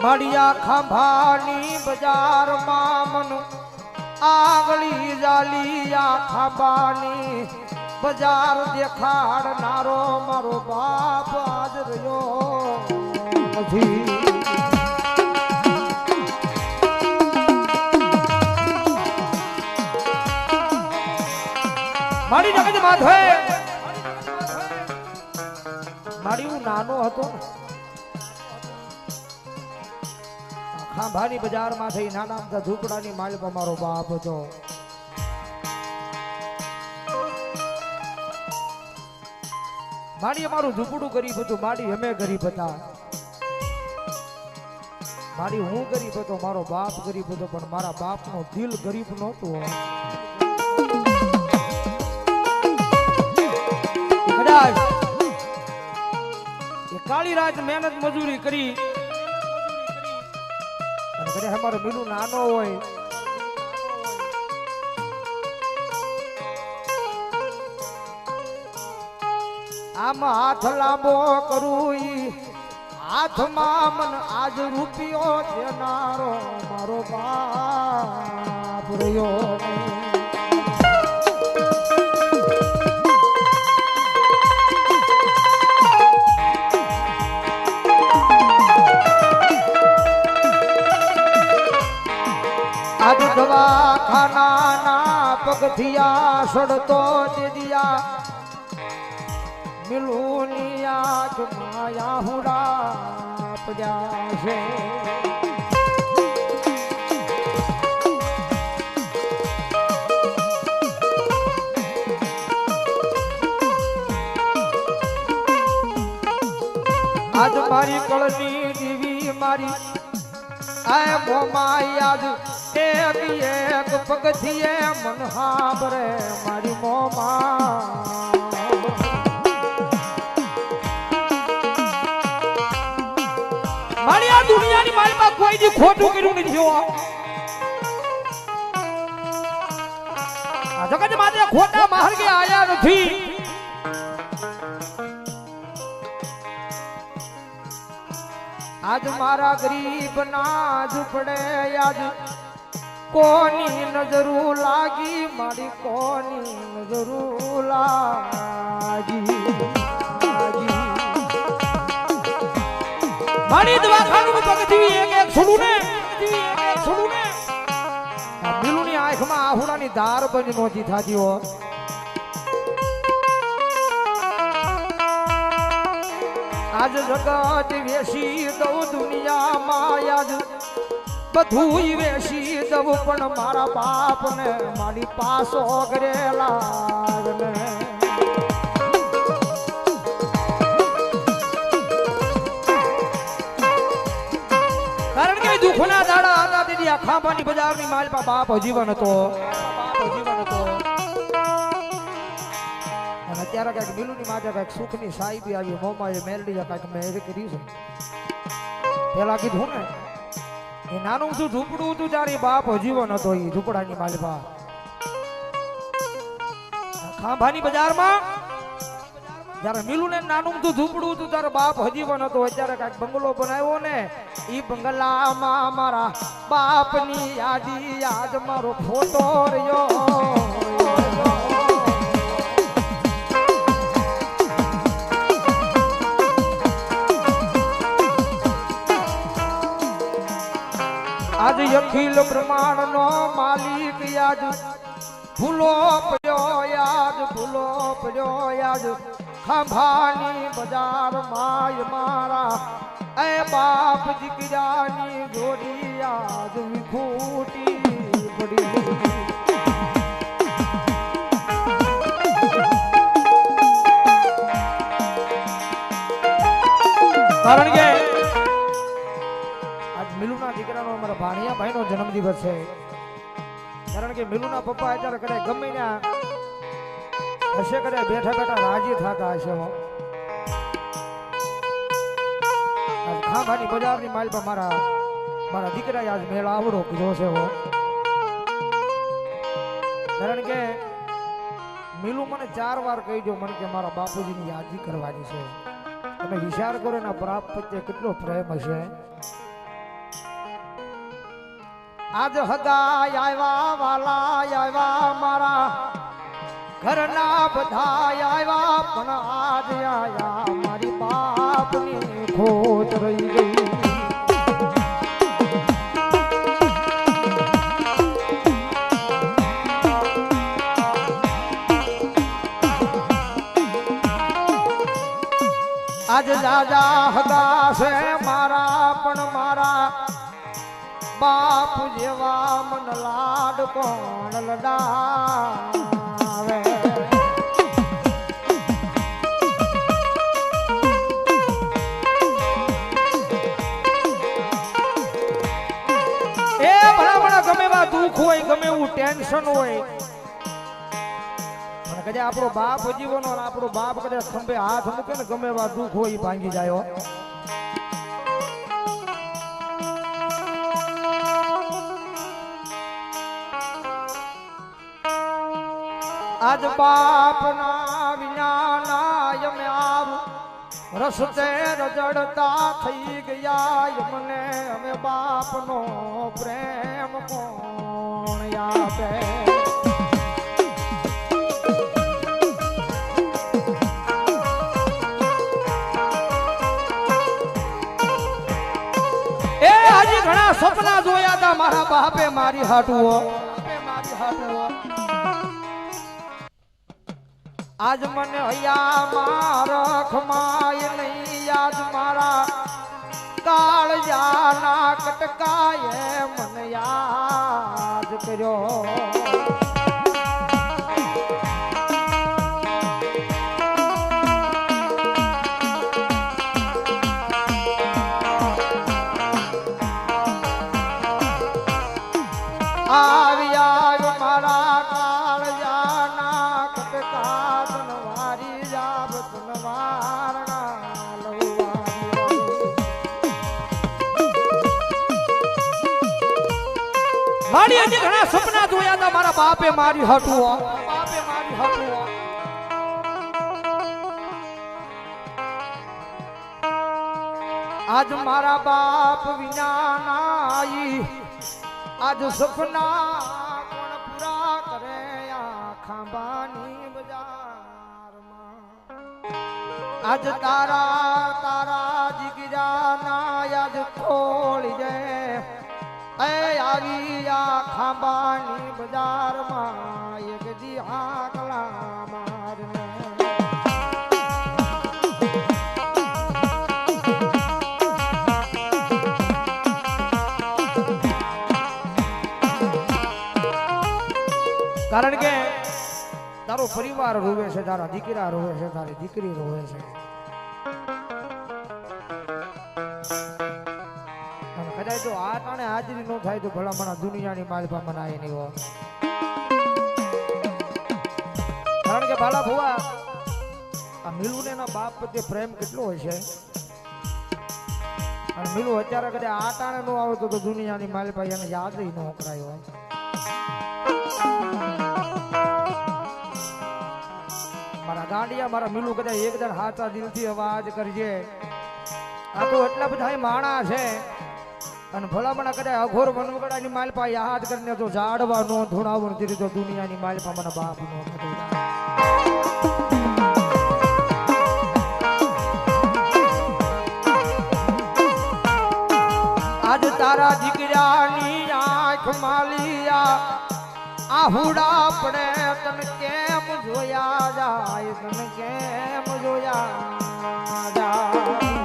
મળ્યા ખાંભાની બજારમાં મન આગળી જાલિયા ખાંભાની બજાર દેખાડનારો મારો બાપ આજ રહ્યો નથી. મારી જગત માધવે મારી હું નાનો હતો ખાંભાની બજારમાં થઈ નાના મોટા ઝૂંપડાની માલિક મારો બાપ હતો. મારી અમારું ઝૂંપડું ગરીબ હતું, મારી અમે ગરીબ હતા. મારી હું ગરીબ હતો, મારો બાપ ગરીબ હતો, પણ મારા બાપનો દિલ ગરીબ નહોતું. કદાચ એ કાળી રાત મહેનત મજૂરી કરી અને કદાચ અમારો મિલું નાનો હોય આમ હાથ લાંબો કરું હાથમાં મન આજ રૂપિયો દેનારો મારો બાપ રહ્યો. આજ દવાખાના પગથિયા સડતો દીદિયા મિલુનિયા જમાયા હુડા પડ્યા છે. આજ મારી કળની દીવી મારી આ મોમાઈ આજ એક પગથિયે મન હાબરે મારી મોમા. મારી આ દુનિયાની મારી પાસે કોઈ દી ખોટું કર્યું નથી. આ જગત માટે ખોટા માર્ગે આયા નથી. આજ મારા ગરીબ ના ઝૂંપડે આજ કોની નજરું લાગી મારી કોની નજરું લાગી. મારી દવાખાનું પગથી એક છોડું ને મિલુની આંખમાં આહુડાની ધાર બંધ નહોતી થાતી હો. આજ જગત વેસી દઉં દુનિયામાં આજ બધું વેસી દઉં પણ મારા બાપને મારી પાસો કરેલા ને. કારણ કે દુઃખના દાડા હતા તેથી આ ખાંભાની બજારની માલપા બાપ જીવન હતો. અને અત્યારે કઈક મિલુની માથે કઈક સુખની સાહેબી આવી મોમાં મેલડી કઈક મેળ કરી છે. પેલા કીધું ને એ નાનું શું ઝૂંપડું હતું ત્યારે બાપ જીવન હતો. એ ઝૂંપડાની માલપા ખાંભાની બજારમાં જયારે મિલું ને નાનું ઝૂંપડું હતું ત્યારે બાપ હજીવન હતો. અત્યારે કઈક બંગલો બનાવ્યો ને ઈ બંગલામાં મારા બાપની યાદી યાદ મારો ફોટો રહ્યો. આજ અખિલ બ્રહ્માંડ નો માલિક યાદ ભૂલો પડ્યો યાદ ખાંભાની બજાર માય મારા એ બાપ દીકરાની જોડી યાદ વિખૂટી પડી. કારણ કે મિલુના દીકરાનો અમારા ભાણિયા ભાઈનો જન્મદિવસ છે. કારણ કે મિલુના પપ્પા અત્યારે કદાચ ગમે ત્યાં હશે, કદાચ બેઠા બેઠા રાજી થતા હશે. ખાંભાની બજારની માલ પર મારા દીકરાએ આજ મેળ આવડો કીધો છે. કારણ કે મિલુ મને 4 વાર કહી દો મને કે મારા બાપુજીની યાદી કરવાની છે. તમે વિચાર કરો એના બાપ પ્રત્યે કેટલો પ્રેમ હશે. આજ હગાય આવ્યા વાલા આવ્યા મારા ઘરના બધા આવ્યા પણ આજ આયા મારી બાપની ખોટ રહી ગઈ આજ રાજા હગા છે મારા પણ મારા બાપ જેવા મન લાડ કોણ લડાવે એ ભલા ગમે એવા દુઃખ હોય ગમે એવું ટેન્શન હોય કદાચ આપણો બાપ જીવનો આપણો બાપ કદાચ ખંભે હાથ મૂકે ને ગમે એવા દુઃખ હોય ભાંગી જાય આજ બાપ ના વિના અમે આવ રસ્તે રજડતા થઈ ગયા મને અમે બાપ નો પ્રેમ કોણ આપે ઘણા સપના જોયા હતા મારા બાપે મારી હાટુઓ આજ મને હૈયા મારખ માય નહીં આજ મારા કાળજાના કટકાએ મને યાદ કર્યો આવ્યા મારા કાળજાના કટકા તનવારી જાબ તનવારના મારી હજી ઘણા સપના જોયા હતા મારા બાપે મારી હટુઓ આજ મારા બાપ વિના નાઈ આજ સપના કોણ પૂરા કરે આ ખાંબાની બજારમાં આજ તારા જીગરા ના યાદ ખોળી દે એ આવી આ ખાંબાની બજારમાં એક દી આકલા મારને કારણ કે તારો પરિવાર રોવે છે તારા દીકરા રોવે છે તારી દીકરી રોવે છે અને કદાચ જો આ ટાણે હાજરી ન થાય તો ભલા મને દુનિયાની માલપા મનાય નહીં હો કારણ કે ભાલા ભુવા આ મિલુને એના બાપ પ્રત્યે પ્રેમ કેટલો હોય છે અને મિલુ અત્યારે કદાચ આ ટાણે ન આવે તો દુનિયાની માલપા એને યાદ ન કરાય હોય મારા ગાંડિયા મારા મિલુ કદાચ એકદમ હાથા દિલથી અવાજ કરજે આ તો એટલા બધા માણા છે અને ભલામણા કદાચ અઘોર વનવગડાની માલપા યાદ કરીને તો ઝાડવા નો ધોણાવો નથી તો દુનિયાની માલપા મને બાપ નો આજ તારા દીકરાની આંખ માલિયા આહુડા પડે તને કેમ જોયા જાય તને કેમ જોયા જાય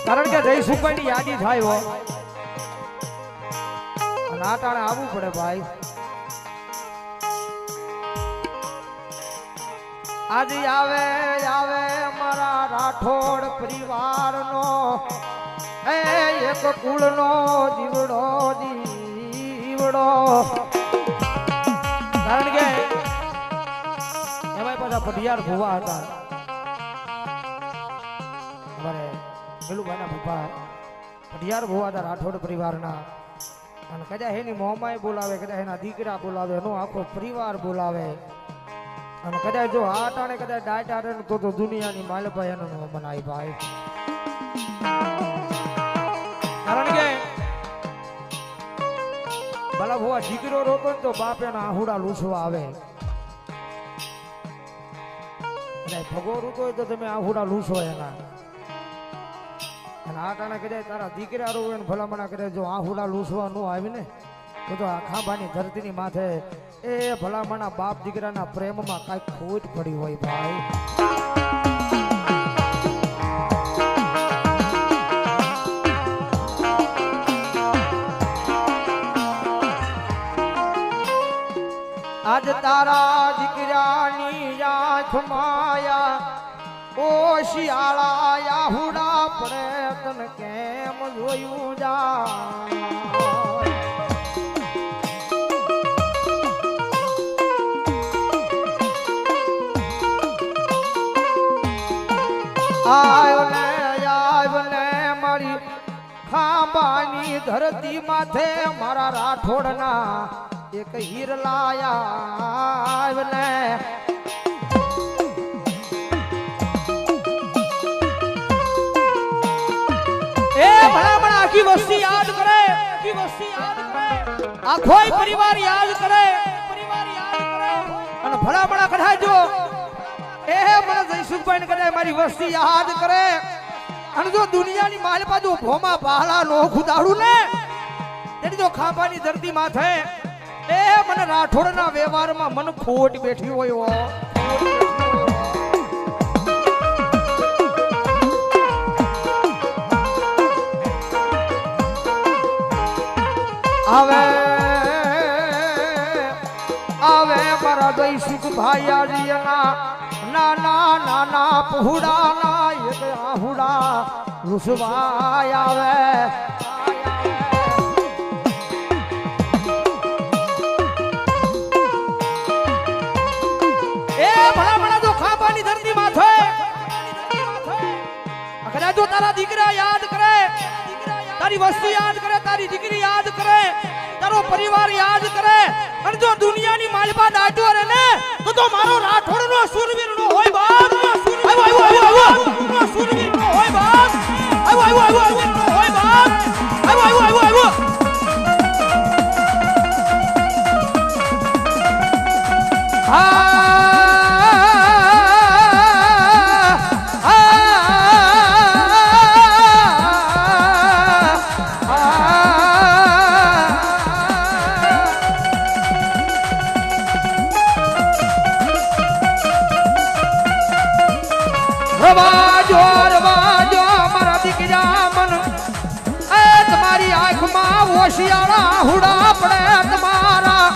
કારણ કે જય સુપાની યાદી થાય હો નાટાણે આવવું પડે ભાઈ આજે આવે મારા રાઠોડ પરિવારનો એક કુળનો જીવડો કારણ કે એમાં પાછા પઢિયાર ભુવા હતા અમારે મેલુભાઈના ભૂપા પઢિયાર ભુવાદા રાઠોડ પરિવારના અને કદાચ એની મોમાય બોલાવે, કદાચ એના દીકરા બોલાવે, એનો આખો પરિવાર બોલાવે અને કદાચ જો આ ટાણે કદાચ ડાયટ આડે તો દુનિયાની માલભાઈ એનો ન બનાય ભાઈ. કારણ કે ભલા ભુવા દીકરો રોતો ને તો બાપ એના આહુડા લૂછવા આવે. ભગો રૂતો હોય તો તમે આહુડા લૂછો એના. અને આ ટાણે કદાચ તારા દીકરા રોવે ને ભલામણા કરે જો આહુડા લૂછવા ન આવી ને તો આ ખાંભાની ધરતીની માથે એ ભલામણા બાપ દીકરાના પ્રેમમાં કાંઈક ખોટ પડી હોય ભાઈ. આજ તારા દીકરાની આંખ માયા ઓ શિયાળા આહુડા પડે તને કેમ જોયું જા. આવ ને મારી ખાંભાની ધરતી માથે મારા રાઠોડના એક હીર લાયા ને એ ભલામણ આખી વસ્તી યાદ કરે, આખી વસ્તી યાદ કરે, આખોય પરિવાર યાદ કરે, પરિવાર યાદ કરે અને ભલામણ કઢાય જો એ મને જયસુખભાઈ ને કદાચ મારી વસ્તી યાદ કરે અને જો દુનિયાની માલ બાજુ ભોમા બહાલા નો ખુદાડું ને તેની જો ખાંભાની ધરતી માથે એ મને રાઠોડના વ્યવહારમાં મન ખોટ બેઠી હોય. આવે આવે મારા જયસુખભાઈ આજીના નાના નાના પहुડા ના એક આહુડા રૂસવાય આવે. એ ભલા ભલા જો ખાંભાની ધરતી માથે અગર જો તારા દીકરા યાદ કરે, તારી વસ્તી યાદ કરે, તારી દીકરી યાદ કરે, તારો પરિવાર યાદ કરે અને જો દુનિયાની માલપા દાટો રે ને તો મારો રાઠોડ નો સુરવીર નો હોય બાપ. આવો આવો આવો આવો સુરવીર નો હોય બાપ. આવો આવો આવો આવો નો હોય બાપ. આવો આવો આવો આવો રવાજો મારા દીકરા મન એ તમારી આંખમાં ઓશિયાળા હુડા પડે તમારા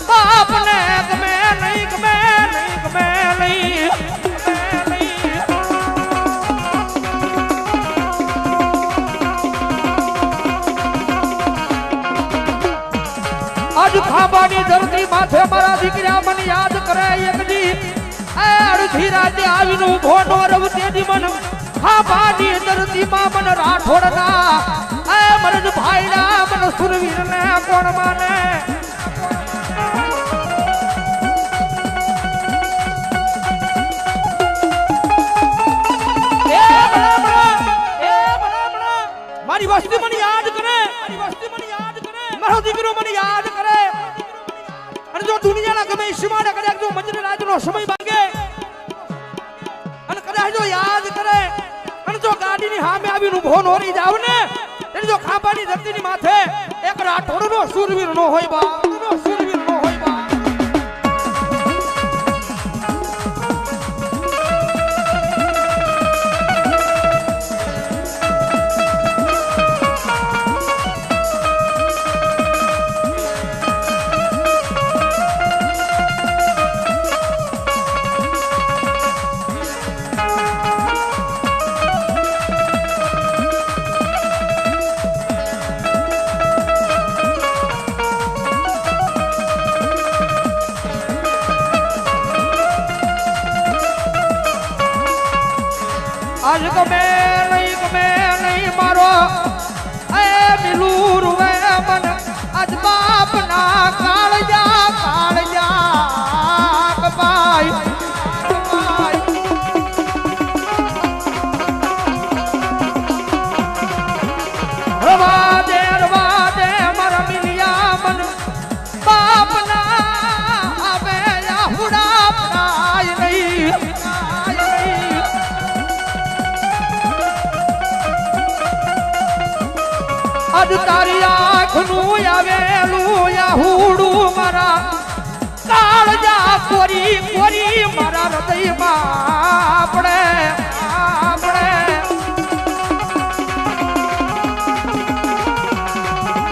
બાપને ગમે નહીં, ગમે નહીં, ગમે નહીં. આજ ખાંભાની ધરતી માથે મારા દીકરા મને યાદ કરે એકજી અડધી રાતે આવીને ઉભો નો રવતેજી મન ખાંભાની ધરતીમાં મન રાઠોડના એ મરજ ભાઈના મન સુરવીરને કોણ માને. મારી વસ્તી મને યાદ કરે, મારી વસ્તી મને યાદ કરે, મારો દીકરો મને યાદ કરે અને જો દુનિયાના ગમે ઈશ્વર કદાચ જો મંજરે રાતનો સમય માંગે અને કદાચ જો યાદ કરે અને જો ગાડીની સામે આવીને ઉભો નો રહી જાવ ને એટલે જો ખાંભાની ધરતીની માથે એક રાઠોડનો સુરવીર નો હોય બા, સુરવીર નો હોય બા. આજ ગમે